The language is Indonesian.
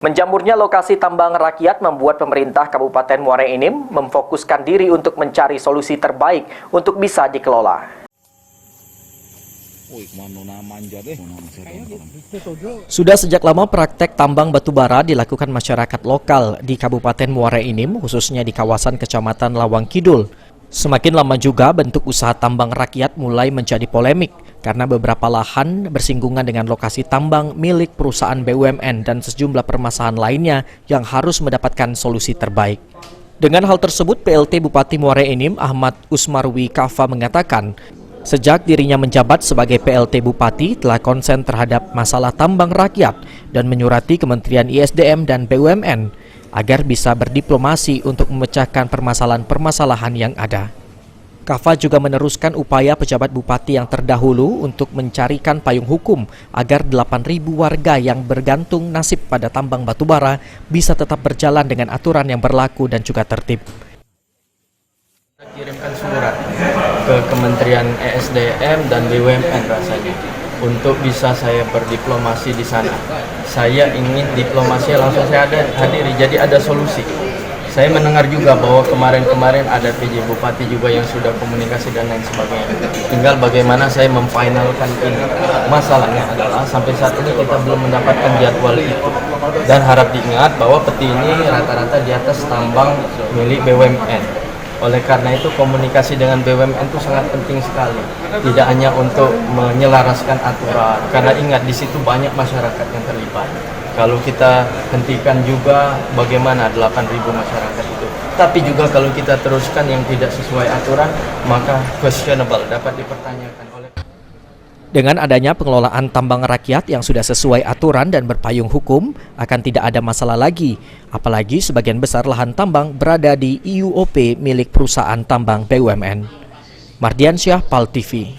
Menjamurnya lokasi tambang rakyat membuat pemerintah Kabupaten Muara Enim memfokuskan diri untuk mencari solusi terbaik untuk bisa dikelola. Sudah sejak lama praktek tambang batubara dilakukan masyarakat lokal di Kabupaten Muara Enim, khususnya di kawasan Kecamatan Lawang Kidul. Semakin lama juga bentuk usaha tambang rakyat mulai menjadi polemik karena beberapa lahan bersinggungan dengan lokasi tambang milik perusahaan BUMN dan sejumlah permasalahan lainnya yang harus mendapatkan solusi terbaik. Dengan hal tersebut, PLT Bupati Muara Enim Ahmad Usmarwi Kafa mengatakan, sejak dirinya menjabat sebagai PLT Bupati telah konsen terhadap masalah tambang rakyat dan menyurati Kementerian ISDM dan BUMN agar bisa berdiplomasi untuk memecahkan permasalahan-permasalahan yang ada. Kafa juga meneruskan upaya pejabat bupati yang terdahulu untuk mencarikan payung hukum agar 8.000 warga yang bergantung nasib pada tambang batubara bisa tetap berjalan dengan aturan yang berlaku dan juga tertib. Kirimkan surat ke Kementerian ESDM dan BUMN rasanya untuk bisa saya berdiplomasi di sana. Saya ingin diplomasi langsung saya hadiri, jadi ada solusi. Saya mendengar juga bahwa kemarin-kemarin ada PJ Bupati juga yang sudah komunikasi dan lain sebagainya. Tinggal bagaimana saya memfinalkan ini. Masalahnya adalah sampai saat ini kita belum mendapatkan jadwal itu. Dan harap diingat bahwa peti ini rata-rata di atas tambang milik BUMN. Oleh karena itu komunikasi dengan BUMN itu sangat penting sekali. Tidak hanya untuk menyelaraskan aturan, karena ingat di situ banyak masyarakat yang terlibat. Kalau kita hentikan juga bagaimana 8.000 masyarakat itu. Tapi juga kalau kita teruskan yang tidak sesuai aturan, maka questionable, dapat dipertanyakan oleh. Dengan adanya pengelolaan tambang rakyat yang sudah sesuai aturan dan berpayung hukum, akan tidak ada masalah lagi. Apalagi sebagian besar lahan tambang berada di IUOP milik perusahaan tambang BUMN. Mardiansyah, PAL TV.